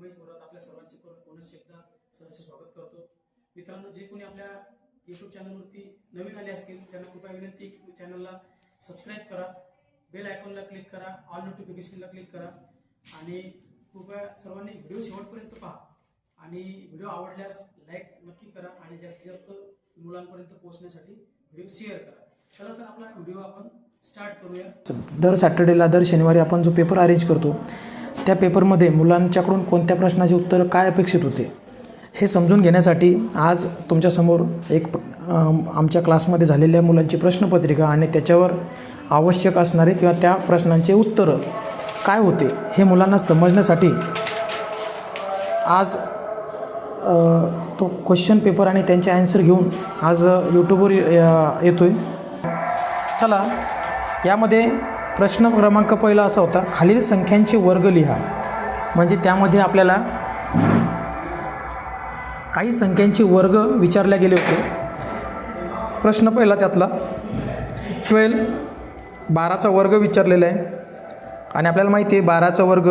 उमेश वरात आपल्या सर्वांचे पुनश्च एकदा सहर्ष स्वागत करतो. मित्रांनो, जे कोणी आपल्या YouTube चॅनलवरती नवीन आले असतील त्यांना कृपया विनंती की चॅनलला सबस्क्राईब करा, बेल आयकॉनला क्लिक करा, ऑल नोटिफिकेशनला क्लिक करा आणि कृपया सर्वांनी व्हिडिओ शेवटपर्यंत पहा आणि व्हिडिओ आवडल्यास लाईक नक्की करा आणि जास्तीत जास्त मुलांपर्यंत पोहोचण्यासाठी व्हिडिओ शेअर करा. चला तर आपला व्हिडिओ आपण स्टार्ट करूया. दर सॅटर्डेला दर शनिवारी आपण जो पेपर अरेंज करतो त्या पेपरमध्ये मुलांच्याकडून कोणत्या प्रश्नाचे उत्तर काय अपेक्षित होते हे समजून घेण्यासाठी आज तुमच्यासमोर एक आमच्या क्लासमध्ये झालेल्या मुलांची प्रश्नपत्रिका आणि त्याच्यावर आवश्यक असणारे किंवा त्या प्रश्नांचे उत्तरं काय होते हे मुलांना समजण्यासाठी आज तो क्वेश्चन पेपर आणि त्यांचे ॲन्सर घेऊन आज यूट्यूबवर येतो आहे. चला, यामध्ये प्रश्न क्रमांक पहिला असा होता, खालील संख्यांचे वर्ग लिहा. म्हणजे त्यामध्ये आपल्याला काही संख्यांचे वर्ग विचारले गेले होते. प्रश्न पहिला त्यातला 12चा वर्ग विचारलेला आहे आणि आपल्याला माहिती आहे 12चा वर्ग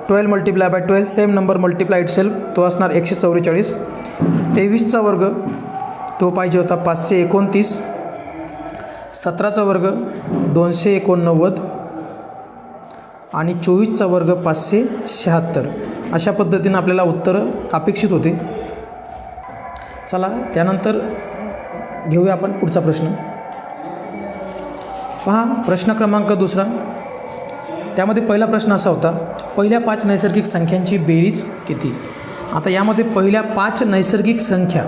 12 multiply by 12 same number multiply itself, तो असणार 144. 23चा वर्ग तो पाहिजे होता 529. 17चा वर्ग 289 आणि 24चा वर्ग 576. अशा पद्धतीनं आपल्याला उत्तरं अपेक्षित होते. चला, त्यानंतर घेऊया आपण पुढचा प्रश्न. पहा, प्रश्न क्रमांक दुसरा. त्यामध्ये पहिला प्रश्न असा होता, पहिल्या 5 नैसर्गिक संख्यांची बेरीज किती. आता यामध्ये पहिल्या 5 नैसर्गिक संख्या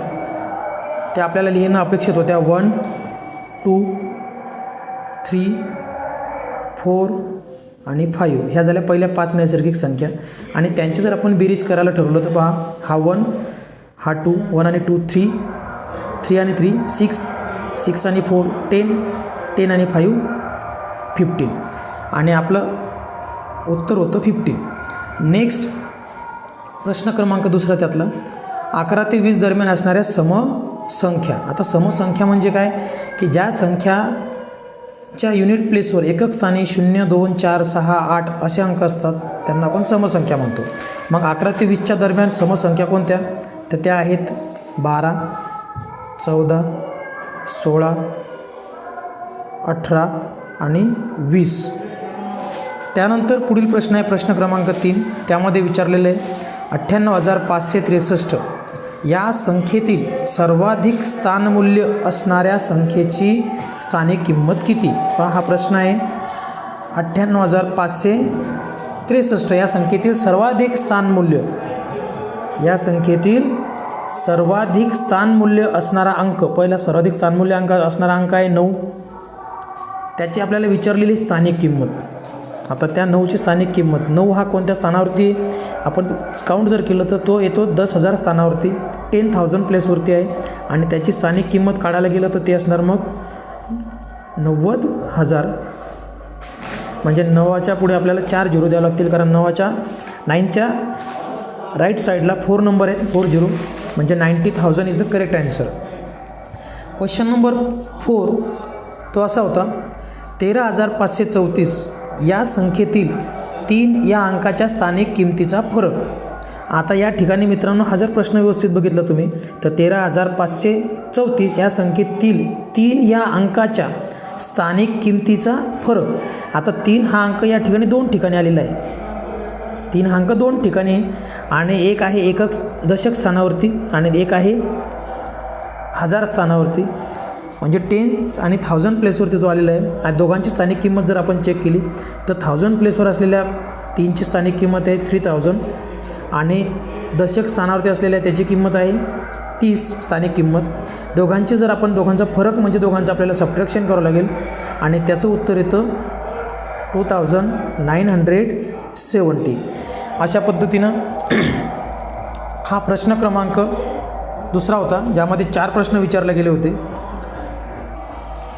त्या आपल्याला लिहिणं अपेक्षित होत्या. 1, 2, 3, 4 आणि 5 ह्या झाल्या पहिल्या 5 नैसर्गिक संख्या आणि त्यांची जर आपण बेरीज करायला ठरवलं तर पहा, हा 1, हा 2, 1 आणि 2 3, 3 आणि 3 6, 6 आणि 4 10, 10 आणि 5 15 आणि आपलं उत्तर होतं 15. नेक्स्ट प्रश्न क्रमांक दुसरा त्यातला 11 ते 20 दरम्यान असणाऱ्या समसंख्या. आता समसंख्या म्हणजे काय की ज्या संख्याच्या युनिट प्लेसवर एकक स्थानी 0, 2, 4, 6, 8 असे अंक असतात त्यांना आपण समसंख्या म्हणतो. मग 11 ते 20च्या दरम्यान समसंख्या कोणत्या, तर त्या आहेत 12, 14, 16, 18 आणि 20. त्यानंतर पुढील प्रश्न आहे प्रश्न क्रमांक 3. त्यामध्ये विचारलेलं आहे 98,563 या संख्येतील सर्वाधिक स्थानमूल्य असणाऱ्या संख्येची स्थानिक किंमत किती. हा प्रश्न आहे. 98,563 या संख्येतील सर्वाधिक स्थानमूल्य, या संख्येतील सर्वाधिक स्थानमूल्य असणारा अंक, पहिला सर्वाधिक स्थानमूल्य अंक असणारा अंक आहे 9. त्याची आपल्याला विचारलेली स्थानिक किंमत. आता त्या 9ची स्थानिक किंमत, 9 हा कोणत्या स्थानावरती आपण काउंट जर केलं तर तो येतो 10,000 स्थानावरती, 10,000 प्लेसवरती आहे आणि त्याची स्थानिक किंमत काढायला गेलं तर ते असणार मग 90,000. म्हणजे 9च्या पुढे आपल्याला 4 झिरो द्यावं लागतील कारण 9च्या राईट साईडला 4 नंबर आहेत, 40 म्हणजे 90,000 is the correct answer. Question number 4 तो असा होता, 13,534 या संख्येतील 3 या अंकाच्या स्थानिक किमतीचा फरक. आता या ठिकाणी मित्रांनो हा जर प्रश्न व्यवस्थित बघितला तुम्ही तर 13,534 या संख्येतील 3 या अंकाच्या स्थानिक किमतीचा फरक. आता 3 हा अंक या ठिकाणी 2 ठिकाणी आलेला आहे. 3 हा अंक 2 ठिकाणी आणि एक आहे एकक दशक स्थानावरती आणि एक आहे हजार स्थानावरती, म्हणजे 10 आणि 1000 प्लेसवरती तो आलेला आहे. आणि दोघांची स्थानिक किंमत जर आपण चेक केली तर 1000 प्लेसवर असलेल्या 3ची स्थानिक किंमत आहे 3000 आणि दशक स्थानावरती असलेल्या त्याची किंमत आहे 30 स्थानिक किंमत. दोघांची जर आपण दोघांचा फरक म्हणजे दोघांचं आपल्याला सबट्रॅक्शन करावं लागेल आणि त्याचं उत्तर येतं 2970. अशा पद्धतीनं हा प्रश्न क्रमांक दुसरा होता ज्यामध्ये 4 प्रश्न विचारले गेले होते.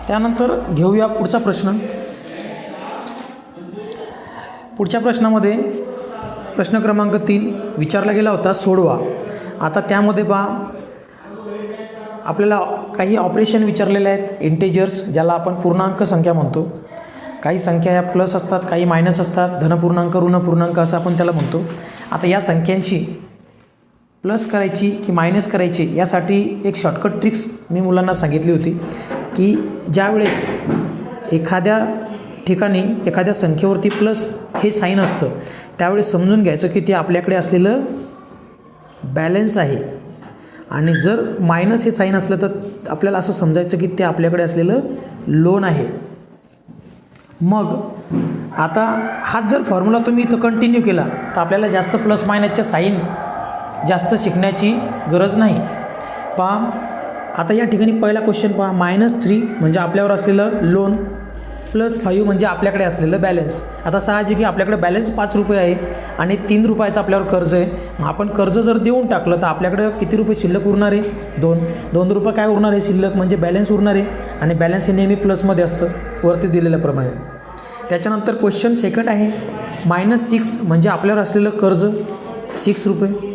त्यानंतर घेऊया पुढचा प्रश्न. पुढच्या प्रश्नामध्ये प्रश्न क्रमांक 3 विचारला गेला होता, सोडवा. आता त्यामध्ये पहा आपल्याला काही ऑपरेशन विचारलेले आहेत, इंटेजर्स ज्याला आपण पूर्णांक संख्या म्हणतो. काही संख्या ह्या प्लस असतात, काही मायनस असतात, धनपूर्णांक ऋणपूर्णांक असं आपण त्याला म्हणतो. आता या संख्यांची प्लस करायची की मायनस करायची यासाठी एक शॉर्टकट ट्रिक्स मी मुलांना सांगितली होती की ज्यावेळेस एखाद्या ठिकाणी एखाद्या संख्येवरती प्लस हे साईन असतं त्यावेळेस समजून घ्यायचं की ते आपल्याकडे असलेलं बॅलन्स आहे आणि जर मायनस हे साईन असलं तर आपल्याला असं समजायचं की ते आपल्याकडे असलेलं लोन आहे. मग आता हाच जर फॉर्म्युला तुम्ही इथं कंटिन्यू केला तर आपल्याला जास्त प्लस मायनसच्या साईन जास्त शिकण्याची गरज नाही. पहा आता या ठिकाणी पहिला क्वेश्चन पहा, -3 म्हणजे आपल्यावर असलेलं लोन +5 म्हणजे आपल्याकडे असलेलं बॅलन्स. आता साहजिक आहे आपल्याकडे बॅलन्स 5 रुपये आहे आणि 3 रुपयाचं आपल्यावर कर्ज आहे. मग आपण कर्ज जर देऊन टाकलं तर आपल्याकडे किती रुपये शिल्लक उरणार आहे? 2 रुपये काय उरणार आहे शिल्लक म्हणजे बॅलन्स उरणार आहे आणि बॅलन्स हे नेहमी प्लसमध्ये असतं वरती दिलेल्याप्रमाणे. त्याच्यानंतर क्वेश्चन सेकंड आहे -6 म्हणजे आपल्यावर असलेलं कर्ज 6 रुपये.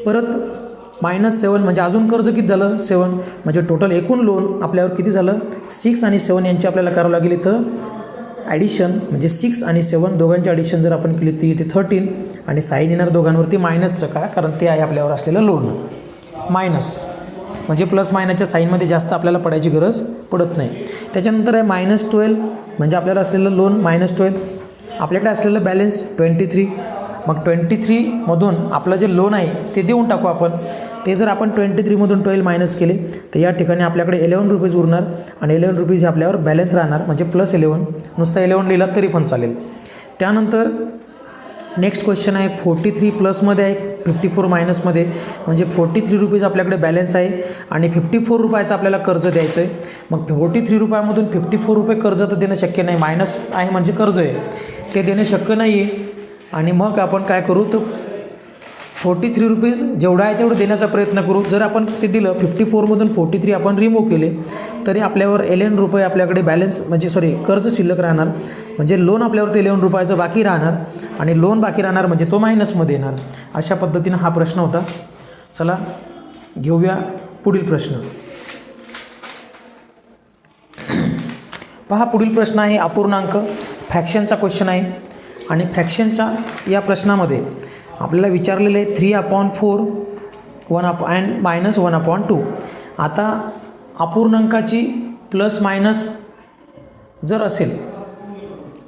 परत -7 म्हणजे अजून कर्ज किती झालं 7 म्हणजे टोटल एकूण लोन आपल्यावर किती झालं 6 आणि 7 यांची आपल्याला करावं लागेल इथं ॲडिशन म्हणजे 6 आणि 7 दोघांची ॲडिशन जर आपण केली ती इथे 13 आणि साईन येणार दोघांवरती मायनसचं का कारण ते आहे आपल्यावर असलेलं लोन. मायनस म्हणजे प्लस मायनसच्या साईनमध्ये जास्त आपल्याला पडायची गरज पडत नाही. त्याच्यानंतर आहे -12 म्हणजे आपल्याला असलेलं लोन -12 आपल्याकडे असलेलं बॅलन्स 23. मग 23मधून आपलं जे लोन आहे ते देऊन टाकू आपण. ते जर आपण 23मधून 12 मायनस केले तर या ठिकाणी आपल्याकडे 11 रुपीज उरणार आणि 11 रुपीज हे आपल्यावर बॅलन्स राहणार म्हणजे +11 नुसता 11 लिहिला तरी पण चालेल. त्यानंतर नेक्स्ट क्वेश्चन आहे 43 प्लसमध्ये आहे 54 मायनसमध्ये म्हणजे 43 रुपीज आपल्याकडे बॅलन्स आहे आणि 54 रुपयाचं आपल्याला कर्ज द्यायचं आहे. मग 43 रुपयामधून 54 रुपये कर्ज तर देणं शक्य नाही, मायनस आहे म्हणजे कर्ज आहे ते देणं शक्य नाही आहे. आणि मग आपण काय करू तर 43 रुपीज जेवढं आहे तेवढं देण्याचा प्रयत्न करू. जर आपण ते दिलं 54मधून 43 आपण रिमूव्ह केले तरी आपल्यावर 11 रुपये आपल्याकडे बॅलन्स म्हणजे कर्ज शिल्लक राहणार म्हणजे लोन आपल्यावरती 11 रुपयाचं बाकी राहणार आणि लोन बाकी राहणार म्हणजे तो मायनसमध्ये येणार. अशा पद्धतीनं हा प्रश्न होता. चला घेऊया पुढील प्रश्न. पहा पुढील प्रश्न आहे अपूर्णांक फ्रॅक्शनचा क्वेश्चन आहे आणि फ्रॅक्शनच्या या प्रश्नामध्ये आपल्याला विचारलेलं आहे 3/4 -1/2. आता अपूर्णांकाची प्लस मायनस जर असेल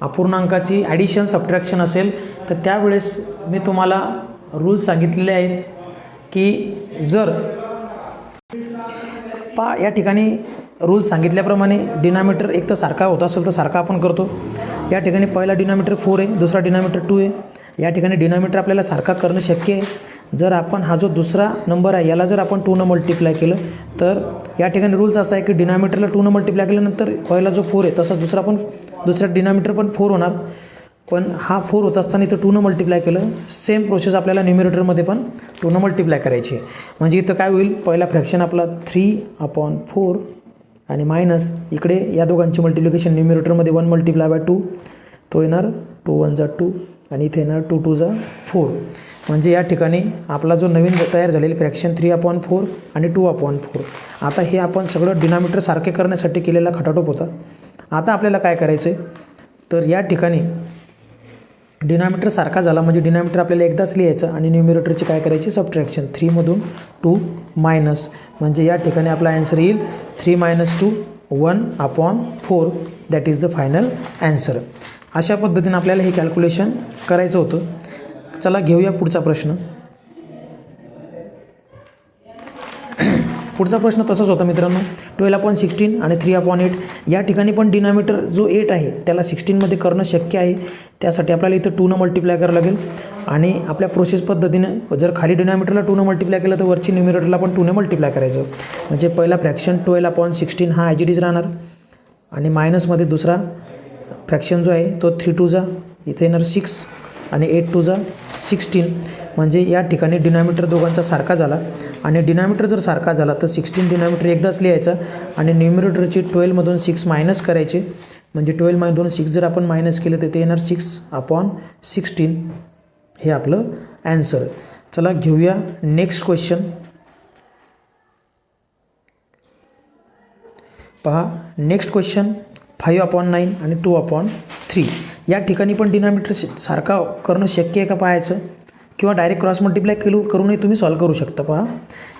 अपूर्णांकाची ॲडिशन सबट्रॅक्शन असेल तर त्यावेळेस मी तुम्हाला रूल सांगितलेले आहेत की जर या ठिकाणी रूल सांगितल्याप्रमाणे डिनॉमिनेटर एक तर सारखा होत असेल तर सारखा आपण करतो. या ठिकाणी पहिला डिनॉमिनेटर 4 आहे दुसरा डिनॉमिनेटर 2 आहे. या ठिकाणी डिनॉमिनेटर आपल्याला सारखा करणं शक्य आहे. जर आपण हा जो दुसरा नंबर आहे याला जर आपण 2 मल्टिप्लाय केलं तर या ठिकाणी रूल्स असा आहे की डिनॉमिनेटरला 2 मल्टिप्लाय केल्यानंतर पहिला जो 4 आहे तसा दुसरा डिनॉमिनेटर पण 4 होणार. पण हा 4 होत असताना इथं 2 मल्टिप्लाय केलं सेम प्रोसेस आपल्याला न्युमिरेटरमध्ये पण 2 मल्टिप्लाय करायची. म्हणजे इथं काय होईल पहिला फ्रॅक्शन आपला 3/4 आणि मायनस इकडे या दोघांची मल्टिप्लिकेशन न्युमिरेटरमध्ये 1 मल्टिप्लाय बाय 2 तो येणार 2 1 जा 2 आणि इथे येणार 2 2 जा 4. म्हणजे या ठिकाणी आपला जो नवीन तयार झालेली फ्रॅक्शन 3/4 आणि 2/4. आता हे आपण सगळं डिनॉमिनेटर सारखे करण्यासाठी केलेला खटाटोप होता. आता आपल्याला काय करायचं आहे तर या ठिकाणी डिनॉमिनेटर सारखा झाला म्हणजे डिनॉमिनेटर आपल्याला एकदाच लिहायचं आणि न्युमिरेटरची काय करायची सबट्रॅक्शन 3मधून 2 मायनस म्हणजे या ठिकाणी आपला ॲन्सर येईल 3 - 2 1/4 that is the final answer. अशा पद्धतीने आपल्याला हे कॅल्क्युलेशन करायचं होतं. चला घेऊया पुढचा प्रश्न. पुढचा प्रश्न तसाच होता मित्रांनो 12/16 आणि 3/8. या ठिकाणी पण डिनॉमिनेटर जो 8 आहे त्याला 16मध्ये करणं शक्य आहे. त्यासाठी आपल्याला इथं 2 मल्टिप्लाय करावं लागेल आणि आपल्या प्रोसेस पद्धतीनं जर खाली डिनॉमिनेटरला 2 मल्टिप्लाय केलं तर वरची न्युमिरेटरला पण 2 मल्टिप्लाय करायचं. म्हणजे पहिला फ्रॅक्शन 12/16 हा ॲज इट इज राहणार आणि मायनसमध्ये दुसरा फ्रॅक्शन जो आहे तो 3 2 जा इथे येणार 6 आणि 8 2 जा 16. म्हणजे या ठिकाणी डिनॉमिनेटर दोघांचा सारखा झाला आणि डिनॉमिनेटर जर सारखा झाला तर 16 डिनॉमिनेटर एकदाच लिहायचा आणि न्युमिरेटरची 12मधून 6 मायनस करायचे. म्हणजे 12मधून 6 जर आपण मायनस केलं तर ते येणार 6/16. हे आपलं ॲन्सर. चला घेऊया नेक्स्ट क्वेश्चन. पहा नेक्स्ट क्वेश्चन 5/9 आणि 2/3. या ठिकाणी पण डिनॉमिनेटर सारखा करणं शक्य आहे का पाहायचं. किंवा डायरेक्ट क्रॉस मल्टिप्लाय करूनही तुम्ही सॉल्व करू शकता. पहा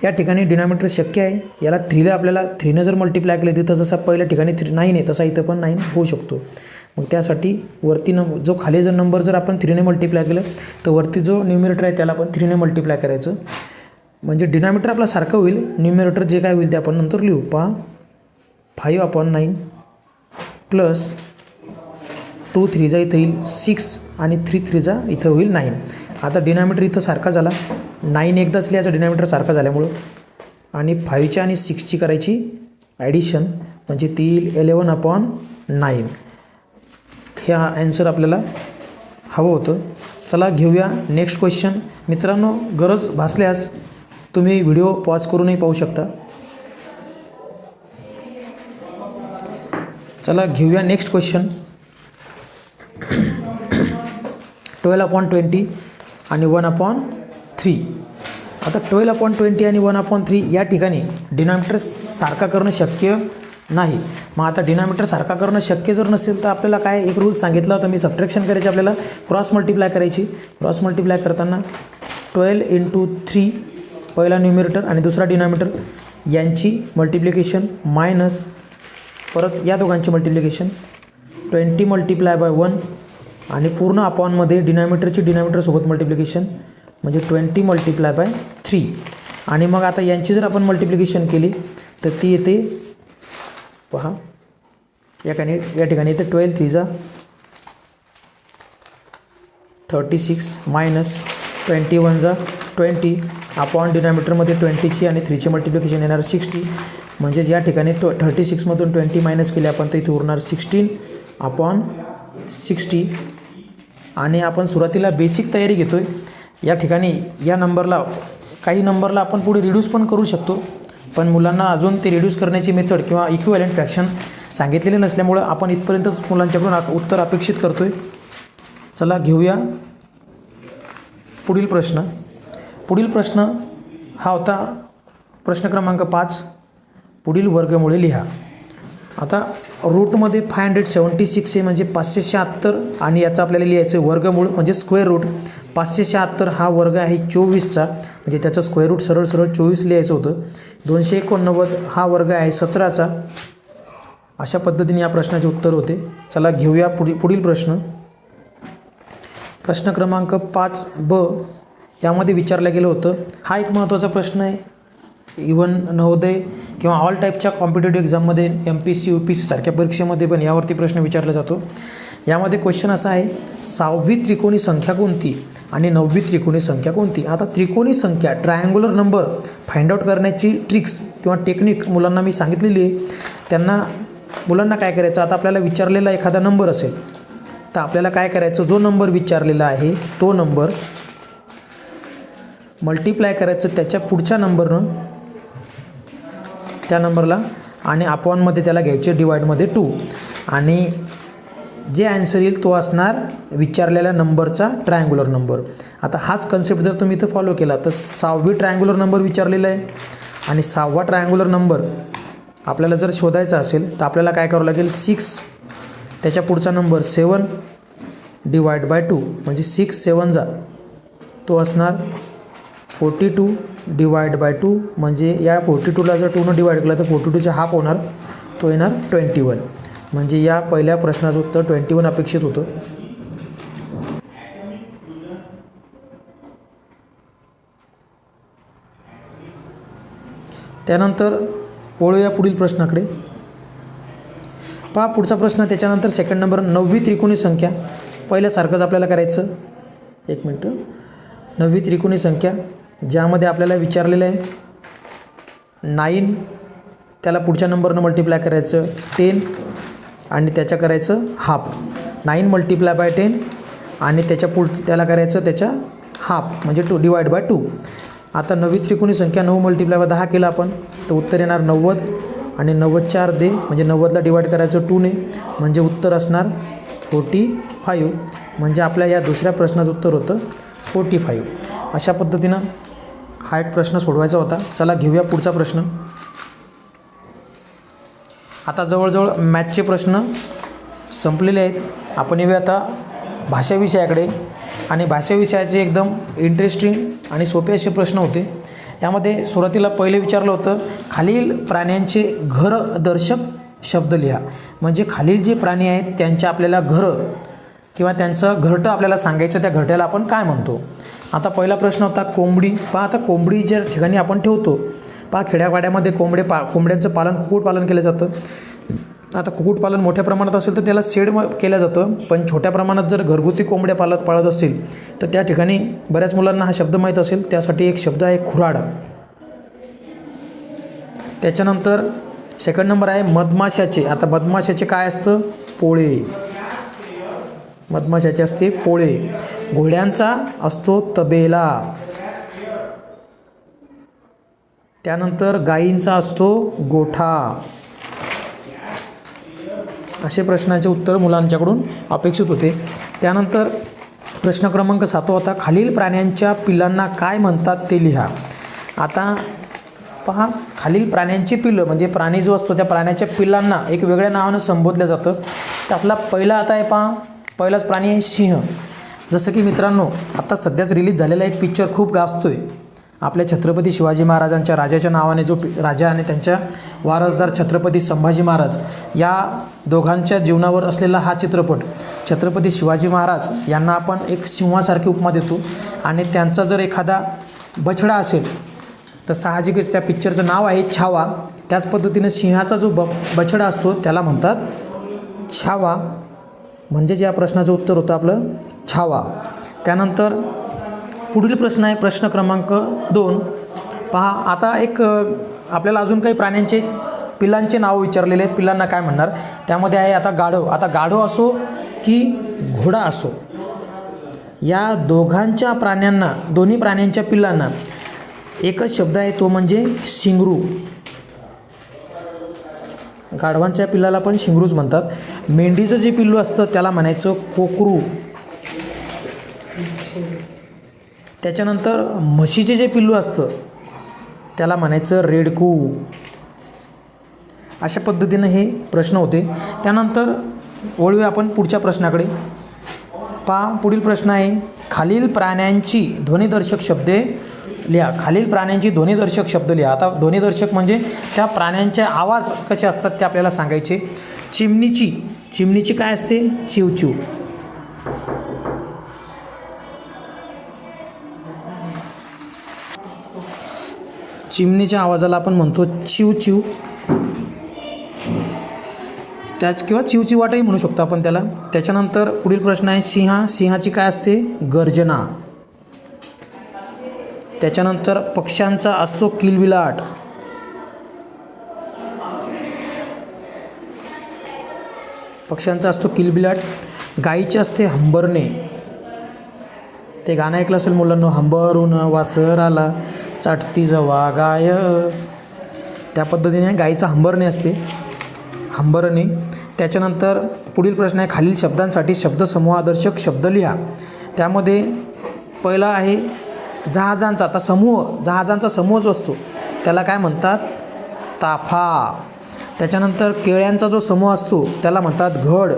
या ठिकाणी डिनॉमिनेटर शक्य आहे. याला 3ला आपल्याला 3ने जर मल्टिप्लाय केलं तिथं जसा पहिल्या ठिकाणी 9 आहे तसा इथं पण 9 होऊ शकतो. मग त्यासाठी वरती जो खाली जर नंबर जर आपण 3ने मल्टिप्लाय केलं तर वरती जो न्यूमिरेटर आहे त्याला पण 3ने मल्टिप्लाय करायचं. म्हणजे डिनॉमिनेटर आपला सारखं होईल, न्यूमिरेटर जे काय होईल ते आपण नंतर लिहू. पहा 5/9 प्लस 2 3 इथं येईल 6 आणि 3 3 इथं होईल 9. आता डिनॉमिनेटर इथं सारखा झाला, 9 एकदाच लिहायचा डिनॉमिनेटर सारखा झाल्यामुळं, आणि 5ची आणि 6ची करायची ॲडिशन म्हणजे ती येईल 11/9. हे ॲन्सर आपल्याला हवं होतं. चला घेऊया नेक्स्ट क्वेश्चन. मित्रांनो गरज भासल्यास तुम्ही व्हिडिओ पॉज करूनही पाहू शकता. चला घेऊया नेक्स्ट क्वेश्चन. 12/20 आणि 1/3. आता 12/20 आणि 1/3 या ठिकाणी डिनॉमिनेटर सारखा करणं शक्य नाही. मग आता डिनॉमिनेटर सारखा करणं शक्य जर नसेल तर आपल्याला काय एक रूल सांगितला होता मी, सबट्रॅक्शन करायची, आपल्याला क्रॉस मल्टिप्लाय करायची. क्रॉस मल्टिप्लाय करताना 12 × 3 पहिला न्यूमिरेटर आणि दुसरा डिनॉमिनेटर यांची मल्टिप्लिकेशन मायनस परत या दोघांची मल्टिप्लिकेशन 20 × 1 आणि पूर्ण अपॉनमध्ये डिनॉमिनेटरची डिनॉमिनेटरसोबत मल्टिप्लिकेशन म्हणजे 20 × 3. आणि मग आता यांची जर आपण मल्टिप्लिकेशन केली तर ती येते, पहा या ठिकाणी येते 12 3 36 मायनस 21 20 अपॉन डिनॉमिनेटरमध्ये 20ची आणि 3ची मल्टिप्लिकेशन येणार 60. म्हणजेच या ठिकाणी 36मधून 20 मायनस केले आपण तर इथे उरणार 16/60. आणि आपण सुरुवातीला बेसिक तयारी घेतो आहे. या ठिकाणी या नंबरला काही नंबरला आपण पुढे रिड्यूस पण करू शकतो, पण मुलांना अजून ते रिड्यूस करण्याची मेथड किंवा इक्विव्हॅलेंट फ्रॅक्शन सांगितलेले नसल्यामुळं आपण इथपर्यंतच मुलांच्याकडून उत्तर अपेक्षित करतो आहे. चला घेऊया पुढील प्रश्न. पुढील प्रश्न हा होता प्रश्न क्रमांक 5. पुढील वर्गमुळे लिहा. आता रूटमध्ये 576 आहे म्हणजे 576 आणि याचा आपल्याला लिहायचं वर्गमूळ म्हणजे स्क्वेअर रूट. 576 हा वर्ग आहे 24चा म्हणजे त्याचं स्क्वेअर रूट सरळ 24 लिहायचं होतं. 289 हा वर्ग आहे 17चा. अशा पद्धतीने या प्रश्नाचे उत्तर होते. चला घेऊया पुढील प्रश्न. प्रश्न क्रमांक 5b यामध्ये विचारलं गेलं होतं. हा एक महत्त्वाचा प्रश्न आहे. इव्हन नवोदय किंवा ऑल टाईपच्या कॉम्पिटेटिव्ह एक्झाममध्ये MPC UPC सारख्या परीक्षेमध्ये पण यावरती प्रश्न विचारला जातो. यामध्ये क्वेश्चन असा आहे, 6वी त्रिकोणी संख्या कोणती आणि 9वी त्रिकोणी संख्या कोणती. आता त्रिकोणी संख्या ट्रायंग्युलर नंबर फाइंड आउट करण्याची ट्रिक्स किंवा टेक्निक मुलांना मी सांगितलेली आहे. मुलांना काय करायचं, आता आपल्याला विचारलेला एखादा नंबर असेल तर आपल्याला काय करायचं, जो नंबर विचारलेला आहे तो नंबर मल्टिप्लाय करायचं त्याच्या पुढच्या नंबरनं त्या नंबरला आणि अपॉनमध्ये त्याला घ्यायचे डिवाइडमध्ये 2 आणि जे ॲन्सर येईल तो असणार विचारलेल्या नंबरचा ट्रायंग्युलर नंबर. आता हाच कन्सेप्ट जर तुम्ही इथं फॉलो केला तर 6वी ट्रायंग्युलर नंबर विचारलेला आहे आणि 6वा ट्रायंग्युलर नंबर आपल्याला जर शोधायचा असेल तर आपल्याला काय करावं लागेल, 6 त्याच्या पुढचा नंबर 7 /2 म्हणजे 6 7 तो असणार 42 /2 म्हणजे या 42ला जर 2ने डिवाइड केला तर 42चा हाफ होणार, तो येणार 21. म्हणजे या पहिल्या प्रश्नाचं उत्तर 21 अपेक्षित होतं. त्यानंतर वळूया पुढील प्रश्नाकडे. पहा पुढचा प्रश्न त्याच्यानंतर सेकंड नंबर 9वी त्रिकोणी संख्या. पहिल्यासारखंच आपल्याला करायचं. एक मिनटं. 9वी त्रिकोणी संख्या ज्यामध्ये आपल्याला विचारलेलं आहे 9 त्याला पुढच्या नंबरनं मल्टिप्लाय करायचं 10 आणि त्याच्या करायचं हाफ. 9 × 10 आणि त्याला करायचं त्याच्या हाफ म्हणजे 2 /2. आता 9वी त्रिकोणी संख्या 9 × 10 केलं आपण तर उत्तर येणार 90 आणि 90च्या अर्धे म्हणजे 90ला डिवाइड करायचं 2ने म्हणजे उत्तर असणार 45. म्हणजे आपल्या या दुसऱ्या प्रश्नाचं उत्तर होतं 45. अशा पद्धतीनं हा एक प्रश्न सोडवायचा होता. चला घेऊया पुढचा प्रश्न. आता जवळजवळ मॅथचे प्रश्न संपलेले आहेत. आपण येऊया आता भाषा विषयाकडे. आणि भाषा विषयाचे एकदम इंटरेस्टिंग आणि सोपे असे प्रश्न होते. यामध्ये सुरुवातीला पहिले विचारलं होतं, खालील प्राण्यांचे घरदर्शक शब्द लिहा. म्हणजे खालील जे प्राणी आहेत त्यांच्या आपल्याला घरं किंवा त्यांचं घरटं आपल्याला सांगायचं, त्या घरट्याला आपण काय म्हणतो. आता पहिला प्रश्न होता कोंबडी. पहा, आता कोंबडी ज्या ठिकाणी आपण ठेवतो, पहा खेड्यापाड्यामध्ये कोंबड्यांचं कुक्कुटपालन केलं जातं. आता कुक्कुटपालन मोठ्या प्रमाणात असेल तर त्याला शेड केलं जातं, पण छोट्या प्रमाणात जर घरगुती कोंबड्या पाळत असेल तर त्या ठिकाणी बऱ्याच मुलांना हा शब्द माहीत असेल. त्यासाठी एक शब्द आहे खुराड. त्याच्यानंतर सेकंड नंबर आहे मधमाशाचे. आता मधमाशाचे काय असतं, पोळे. मधमाशाचे असते पोळे. घोड्यांचा असतो तबेला. त्यानंतर गायींचा असतो गोठा. असे प्रश्नांचे उत्तर मुलांच्याकडून अपेक्षित होते. त्यानंतर प्रश्न क्रमांक 7 होता, खालील प्राण्यांच्या पिल्लांना काय म्हणतात ते लिहा. आता पहा, खालील प्राण्यांची पिल्लं म्हणजे प्राणी जो असतो त्या प्राण्याच्या पिल्लांना एक वेगळ्या नावानं संबोधलं जातं. त्यातला पहिला आता आहे, पहा पहिलाच प्राणी आहे सिंह. जसं की मित्रांनो, आता सध्याच रिलीज झालेला एक पिक्चर खूप गाजतोय. आपल्या छत्रपती शिवाजी महाराजांच्या राजाच्या नावाने जो राजा आणि त्यांच्या वारसदार छत्रपती संभाजी महाराज या दोघांच्या जीवनावर असलेला हा चित्रपट. छत्रपती शिवाजी महाराज यांना आपण एक सिंहासारखी उपमा देतो आणि त्यांचा जर एखादा बछडा असेल तर साहजिकच त्या पिक्चरचं नाव आहे छावा. त्याच पद्धतीनं सिंहाचा जो बछडा असतो त्याला म्हणतात छावा. म्हणजे या प्रश्नाचं उत्तर होतं आपलं छावा. त्यानंतर पुढील प्रश्न आहे प्रश्न क्रमांक 2. पहा, आता एक आपल्याला अजून काही प्राण्यांचे पिल्लांचे नाव विचारलेले आहेत, पिल्लांना काय म्हणणार. त्यामध्ये आहे आता गाढव. आता गाढव असो की घोडा असो, या दोघांच्या प्राण्यांना, दोन्ही प्राण्यांच्या पिल्लांना एकच शब्द आहे, तो म्हणजे शिंगरू. गाढवांच्या पिल्लाला पण शिंगरूच म्हणतात. मेंढीचं जे पिल्लू असतं त्याला म्हणायचं कोकरू. त्याच्यानंतर म्हशीचे जे पिल्लू असतं त्याला म्हणायचं रेडकू. अशा पद्धतीनं हे प्रश्न होते. त्यानंतर वळूया आपण पुढच्या प्रश्नाकडे. पहा, पुढील प्रश्न आहे, खालील प्राण्यांची ध्वनिदर्शक शब्दे लिहा. खालील प्राण्यांची ध्वनिदर्शक शब्द लिहा. आता ध्वनिदर्शक म्हणजे त्या प्राण्यांचे आवाज कसे असतात ते आपल्याला सांगायचे. चिमणीची काय असते, चिवचिव. चिमणीच्या आवाजाला आपण म्हणतो चिवचिव. किंवा चिवचिवाटही म्हणू शकतो आपण त्याला. त्याच्यानंतर पुढील प्रश्न आहे सिंहाची काय असते, गर्जना. त्याच्यानंतर पक्ष्यांचा असतो किलबिलाट. पक्ष्यांचा असतो किलबिलाट. गाईचे असते हंबरणे. ते गाणं ऐकलं असेल मुलांना, हंबरून वासर आला चाटती जवा गाय. त्या पद्धतीने गाईचं हंबरणे असते, हंबरणे. त्याच्यानंतर पुढील प्रश्न आहे, खालील शब्दांसाठी शब्दसमूहादर्शक शब्द लिहा. त्यामध्ये पहिला आहे जहाजांचा. आता जहाजांचा समूह जो असतो त्याला काय म्हणतात, ताफा. त्याच्यानंतर केळ्यांचा जो समूह असतो त्याला म्हणतात घड.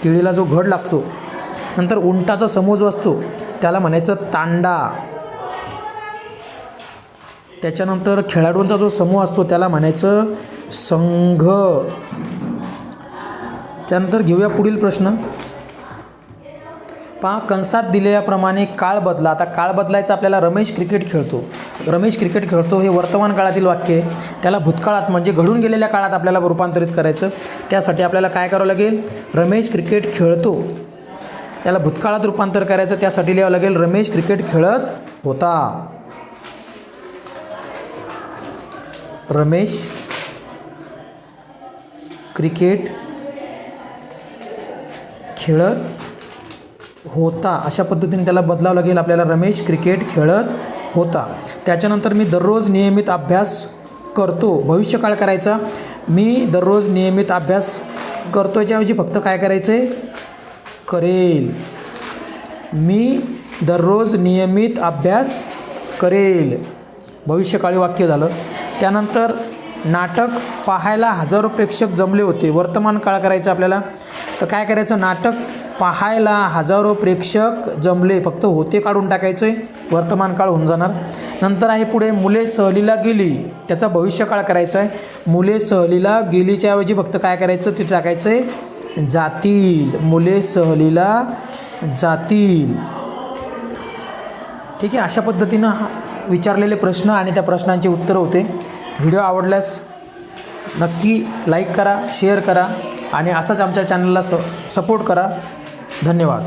केळीला जो घड लागतो. नंतर उंटाचा समूह जो असतो त्याला म्हणायचं तांडा. त्याच्यानंतर खेळाडूंचा जो समूह असतो त्याला म्हणायचं संघ. त्यानंतर घेऊया पुढील प्रश्न. पहा, कंसात दिलेल्याप्रमाणे काळ बदला. आता काळ बदलायचा आपल्याला, रमेश क्रिकेट खेळतो हे वर्तमान काळातील वाक्य आहे. त्याला भूतकाळात म्हणजे घडून गेलेल्या काळात आपल्याला रूपांतरित करायचं. त्यासाठी आपल्याला काय करावं लागेल, रमेश क्रिकेट खेळतो त्याला भूतकाळात रूपांतर करायचं. त्यासाठी लिहावं लागेल रमेश क्रिकेट खेळत होता. रमेश क्रिकेट खेळत होता. अशा पद्धतीने त्याला बदलावं लागेल आपल्याला, रमेश क्रिकेट खेळत होता. त्याच्यानंतर मी दररोज नियमित अभ्यास करतो. भविष्यकाळ करायचा. मी दररोज नियमित अभ्यास करतो याच्याऐवजी फक्त काय करायचं आहे, करेल. मी दररोज नियमित अभ्यास करेल. भविष्यकाळी वाक्य झालं. त्यानंतर नाटक पाहायला हजारो प्रेक्षक जमले होते. वर्तमान काळ करायचं आपल्याला. तर काय करायचं, नाटक पाहायला हजारो प्रेक्षक जमले, फक्त होते काढून टाकायचं आहे, वर्तमान काळ होऊन जाणार. नंतर आहे पुढे मुले सहलीला गेली, त्याचा भविष्यकाळ करायचा आहे. मुले सहलीला गेलीच्या ऐवजी फक्त काय करायचं, तिथे टाकायचं आहे जातील. मुले सहलीला जातील. ठीक आहे. अशा पद्धतीनं विचारलेले प्रश्न आणि त्या प्रश्नांची उत्तरं होते. व्हिडिओ आवडल्यास नक्की लाईक करा, शेअर करा आणि असाच आमच्या चॅनलला सपोर्ट करा. धन्यवाद.